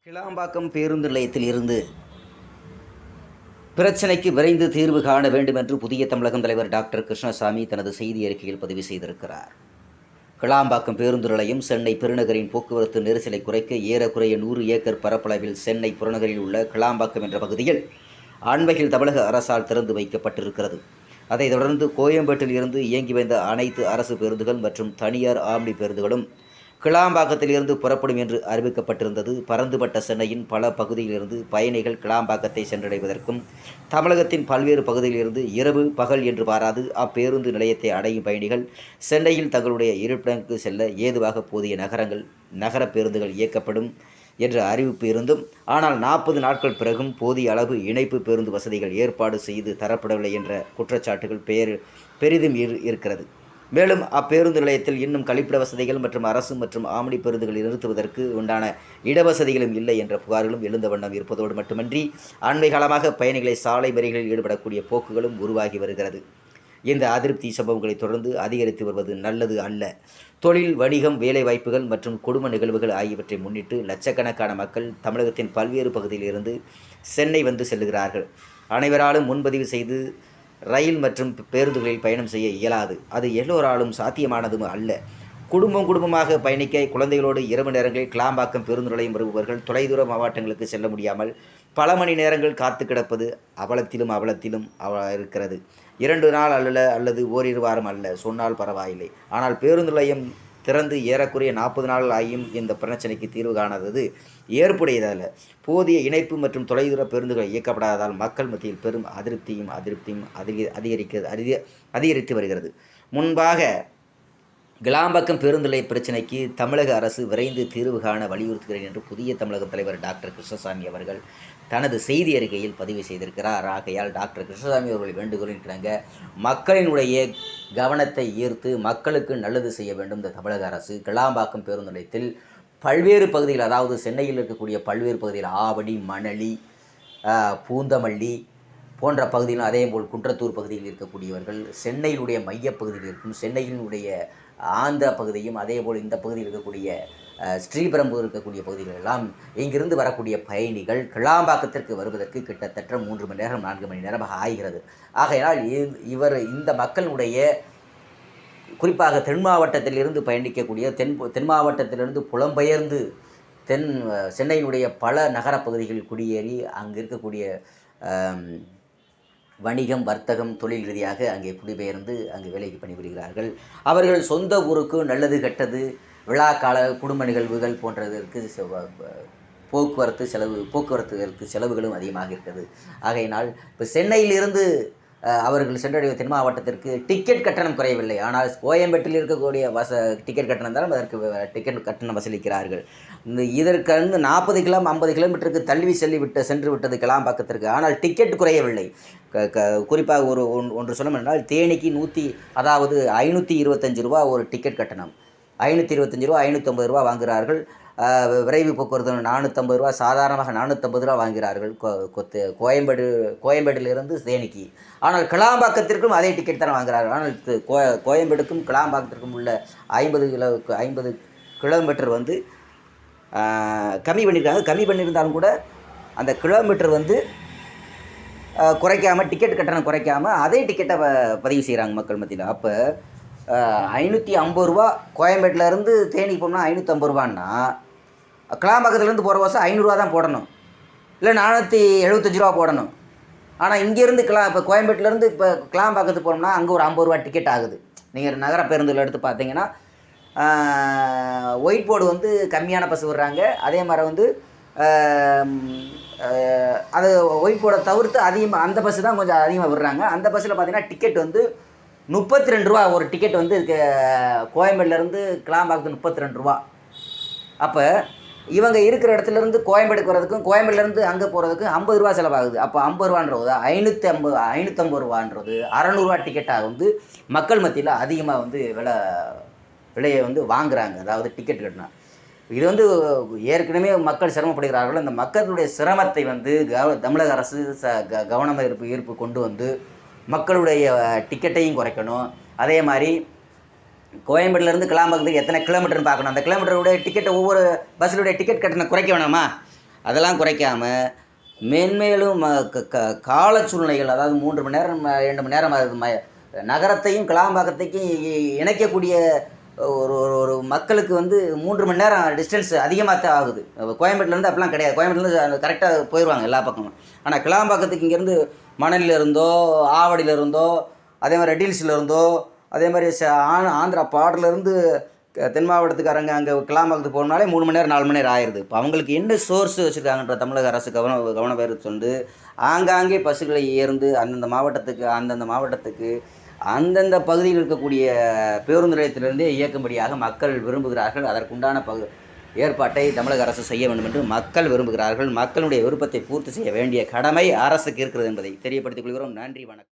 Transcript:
கிளாம்பாக்கம் பேருந்து நிலையத்தில் இருந்து பிரச்சினைக்கு விரைந்து தீர்வு காண வேண்டும் என்று புதிய தமிழகம் தலைவர் டாக்டர் கிருஷ்ணசாமி தனது செய்தி அறிக்கையில் பதிவு செய்திருக்கிறார். கிளாம்பாக்கம் பேருந்து நிலையம் சென்னை பெருநகரின் போக்குவரத்து நெரிசலை குறைக்க ஏறக்குறைய 100 ஏக்கர் பரப்பளவில் சென்னை புறநகரில் உள்ள கிளாம்பாக்கம் என்ற பகுதியில் அண்மையில் தமிழக அரசால் திறந்து வைக்கப்பட்டிருக்கிறது. அதைத் தொடர்ந்து கோயம்பேட்டில் இருந்து இயங்கி வந்த அனைத்து அரசு பேருந்துகள் மற்றும் தனியார் ஆம்னி பேருந்துகளும் கிளாம்பாக்கத்தில் இருந்து புறப்படும் என்று அறிவிக்கப்பட்டிருந்தது. பரந்துபட்ட சென்னையின் பல பகுதியிலிருந்து பயணிகள் கிளாம்பாக்கத்தை சென்றடைவதற்கும் தமிழகத்தின் பல்வேறு பகுதியிலிருந்து இரவு பகல் என்று பாராது அப்பேருந்து நிலையத்தை அடையும் பயணிகள் சென்னையில் தங்களுடைய இருப்பிடங்களுக்கு செல்ல ஏதுவாக போதிய நகர பேருந்துகள் இயக்கப்படும் என்ற அறிவிப்பு இருந்தும் ஆனால் 40 நாட்கள் பிறகும் போதிய அளவு இணைப்பு பேருந்து வசதிகள் ஏற்பாடு செய்து தரப்படவில்லை என்ற குற்றச்சாட்டுகள் பெரிதும் இருக்கிறது. மேலும் அப்பேருந்து நிலையத்தில் இன்னும் கழிப்பிட வசதிகள் மற்றும் அரசு மற்றும் ஆம்னி பேருந்துகளை நிறுத்துவதற்கு உண்டான இடவசதிகளும் இல்லை என்ற புகார்களும் எழுந்த வண்ணம் இருப்பதோடு மட்டுமன்றி அண்மை காலமாக பயணிகளை சாலை மறியலில் ஈடுபடக்கூடிய போக்குகளும் உருவாகி வருகிறது. இந்த அதிருப்தி சம்பவங்களை தொடர்ந்து அதிகரித்து வருவது நல்லது அல்ல. தொழில், வணிகம், வேலைவாய்ப்புகள் மற்றும் குடும்ப நிகழ்வுகள் ஆகியவற்றை முன்னிட்டு லட்சக்கணக்கான மக்கள் தமிழகத்தின் பல்வேறு பகுதியில் இருந்து சென்னை வந்து செல்லுகிறார்கள். அனைவராலும் முன்பதிவு செய்து ரயில் மற்றும் பேருந்துகளில் பயணம் செய்ய இயலாது. அது எல்லோராலும் சாத்தியமானதும் அல்ல. குடும்பமாக பயணிக்க குழந்தைகளோடு இரவு நேரங்களில் கிளாம்பாக்கம் பேருந்து நிலையம் வருபவர்கள் தொலைதூர மாவட்டங்களுக்கு செல்ல முடியாமல் பல மணி நேரங்கள் காத்து கிடப்பது அவலத்திலும் இருக்கிறது. 2 நாள் அல்லது ஓரிரு வாரம் அல்ல சொன்னால் பரவாயில்லை. ஆனால் பேருந்து நிலையம் திறந்து ஏறக்குறைய 40 நாள் ஆகியும் இந்த பிரச்சனைக்கு தீர்வு காணாதது ஏற்புடையதல்ல. போதிய இணைப்பு மற்றும் தொலைதூர பேருந்துகள் இயக்கப்படாததால் மக்கள் மத்தியில் பெரும் அதிருப்தியும் அதிகரித்து வருகிறது. முன்பாக கிளாம்பாக்கம் பேருந்து நிலைய பிரச்சினைக்கு தமிழக அரசு விரைந்து தீர்வு காண வலியுறுத்துகிறேன் என்று புதிய தமிழகம் தலைவர் டாக்டர் கிருஷ்ணசாமி அவர்கள் தனது செய்தி அறிக்கையில் பதிவு செய்திருக்கிறார். ஆகையால் டாக்டர் கிருஷ்ணசாமி அவர்கள் வேண்டுகோளின் கிணங்க மக்களினுடைய கவனத்தை ஈர்த்து மக்களுக்கு நல்லது செய்ய வேண்டும் இந்த தமிழக அரசு கிளாம்பாக்கம் பேருந்து நிலையத்தில் பல்வேறு பகுதிகள், அதாவது சென்னையில் இருக்கக்கூடிய பல்வேறு பகுதிகள் ஆவடி, மணலி, பூந்தமல்லி போன்ற பகுதியிலும் அதேபோல் குன்றத்தூர் பகுதியில் இருக்கக்கூடியவர்கள், சென்னையினுடைய மையப்பகுதியில் இருக்கும் சென்னையினுடைய ஆந்திர பகுதியும் அதேபோல் இந்த பகுதியில் இருக்கக்கூடிய ஸ்ரீபெரும்புதூர் இருக்கக்கூடிய பகுதிகள் எல்லாம் இங்கிருந்து வரக்கூடிய பயணிகள் கிளாம்பாக்கத்திற்கு வருவதற்கு கிட்டத்தட்ட 3 மணி நேரம் 4 மணி நேரம் ஆகிறது. ஆகையால் இந்த மக்களுடைய குறிப்பாக தென் மாவட்டத்திலிருந்து பயணிக்கக்கூடிய தென் மாவட்டத்திலிருந்து புலம்பெயர்ந்து சென்னையினுடைய பல நகர பகுதிகளில் குடியேறி அங்கு இருக்கக்கூடிய வணிகம், வர்த்தகம், தொழில் ரீதியாக அங்கே குடிபெயர்ந்து அங்கு வேலைக்கு பணிபுரிகிறார்கள். அவர்கள் சொந்த ஊருக்கு நல்லது கெட்டது, விழாக்கால குடும்ப நிகழ்வுகள் போன்றதற்கு போக்குவரத்துக்கு செலவுகளும் அதிகமாக இருக்கிறது. ஆகையினால் இப்போ சென்னையிலிருந்து அவர்கள் சென்றடைய தென் மாவட்டத்திற்கு டிக்கெட் கட்டணம் குறையவில்லை. ஆனால் கோயம்பேட்டில் இருக்கக்கூடிய டிக்கெட் கட்டணம் தான் அதற்கு டிக்கெட் கட்டணம் வசூலிக்கிறார்கள். இதற்கு 40 50 கிலோமீட்டருக்கு தள்ளி சென்று விட்டது கிளாம்பாக்கத்திற்கு. ஆனால் டிக்கெட் குறையவில்லை. குறிப்பாக ஒன்று சொல்லணும் என்றால் தேனிக்கு 525 ரூபா ஒரு டிக்கெட் கட்டணம். 525 ரூபா 550 ரூபா வாங்குகிறார்கள். விரைவு போக்குவரத்து 450 ரூபா, சாதாரணமாக 450 ரூபா வாங்குகிறார்கள் கோயம்பேட்டிலிருந்து தேனிக்கு. ஆனால் கிளாம்பாக்கத்திற்கும் அதே டிக்கெட் தானே வாங்குகிறார்கள். ஆனால் கோயம்பேடுக்கும் கிளாம்பாக்கத்திற்கும் உள்ள 50 கிலோமீட்டர் வந்து கம்மி பண்ணியிருக்காங்க. கம்மி பண்ணியிருந்தாலும் கூட அந்த கிலோமீட்டர் வந்து குறைக்காமல், டிக்கெட் கட்டணம் குறைக்காமல் அதே டிக்கெட்டை பதிவு செய்கிறாங்க மக்கள் மத்தியில். அப்போ 550 ரூபா கோயம்பேட்டிலேருந்து தேனிக்கு போகணும்னா 550 ரூபான்னா கிளாம்பாக்கத்துலேருந்து போகிற வருஷம் 500 ரூபா தான் போடணும், இல்லை 475 ரூபா போடணும். ஆனால் இங்கேருந்து இப்போ கோயம்பேட்டிலேருந்து இப்போ கிளாம்பாக்கத்துக்கு போனோம்னா அங்கே ஒரு 50 ரூபா டிக்கெட் ஆகுது. நீங்கள் நகர பேருந்தில் எடுத்து பார்த்தீங்கன்னா ஒயிட் போர்டு வந்து கம்மியான பஸ் விடுறாங்க. அதே மாதிரி வந்து அது ஒயிட் போர்டை தவிர்த்து அதிகமாக அந்த பஸ்ஸு தான் கொஞ்சம் அதிகமாக விடுறாங்க. அந்த பஸ்ஸில் பார்த்தீங்கன்னா டிக்கெட் வந்து 32 ரூபா ஒரு டிக்கெட் வந்து கோயம்பேட்டிலேருந்து கிளாம்பாக்கத்துக்கு 32 ரூபா. அப்போ இவங்க இருக்கிற இடத்துலேருந்து கோயம்பேடுக்கு வரதுக்கும் கோயம்பேட்டிலேருந்து அங்கே போகிறதுக்கும் 50 ரூபா செலவாகுது. அப்போ 50 ரூபான்றது 550 ரூபான்றது 600 ரூபா டிக்கெட்டாக வந்து மக்கள் மத்தியில் அதிகமாக வந்து விலையை வந்து வாங்குகிறாங்க. அதாவது டிக்கெட் கட்டினா இது வந்து ஏற்கனவே மக்கள் சிரமப்படுகிறார்கள். அந்த மக்களுடைய சிரமத்தை வந்து தமிழக அரசு கவனமாக ஈர்ப்பு கொண்டு வந்து மக்களுடைய டிக்கெட்டையும் குறைக்கணும். அதே மாதிரி கோயம்பேட்டிலேருந்து கிளாம்பாக்கத்துக்கு எத்தனை கிலோமீட்டர்னு பார்க்கணும். அந்த கிலோமீட்டருடைய டிக்கெட்டை ஒவ்வொரு பஸ்ஸுடைய டிக்கெட் கட்டணம் குறைக்க வேணாமா? அதெல்லாம் குறைக்காம மென்மேலும் கால சூழ்நிலைகள், அதாவது 3 மணி நேரம் 2 மணி நேரம் நகரத்தையும் கிளாம்பாக்கத்தையும் இணைக்கக்கூடிய ஒரு ஒரு ஒரு மக்களுக்கு வந்து 3 மணி நேரம் டிஸ்டன்ஸ் அதிகமாக தான் ஆகுது. கோயம்பேட்டிலேருந்து அப்படிலாம் கிடையாது. கோயம்பேட்டிலேருந்து கரெக்டாக போயிடுவாங்க எல்லா பக்கமும். ஆனால் கிளாம்பாக்கத்துக்கு இங்கேருந்து மணலியில் இருந்தோ, ஆவடியில் இருந்தோ, அதே மாதிரி ரெட் ஹில்ஸில் இருந்தோ, அதே மாதிரி ஆந்திரா பார்டர்லேருந்து தென் மாவட்டத்துக்காரங்க அங்கே கிளாம்பாக்கத்துக்கு போகணுனாலே 3 மணி நேரம் 4 மணி நேரம் ஆயிடுது. இப்போ அவங்களுக்கு என்ன சோர்ஸ் வச்சுருக்காங்கன்ற தமிழக அரசு கவனம் பெறுத்து ஆங்காங்கே பஸ்ஸுகளை ஏர்ந்து அந்தந்த மாவட்டத்துக்கு அந்தந்த பகுதியில் இருக்கக்கூடிய பேருந்து நிலையத்திலிருந்தே இயக்கும்படியாக மக்கள் விரும்புகிறார்கள். அதற்குண்டான ஏற்பாட்டை தமிழக அரசு செய்ய வேண்டும் என்று மக்கள் விரும்புகிறார்கள். மக்களுடைய விருப்பத்தை பூர்த்தி செய்ய வேண்டிய கடமை அரசுக்கு இருக்கிறது என்பதை தெரியப்படுத்திக் கொள்கிறோம். நன்றி, வணக்கம்.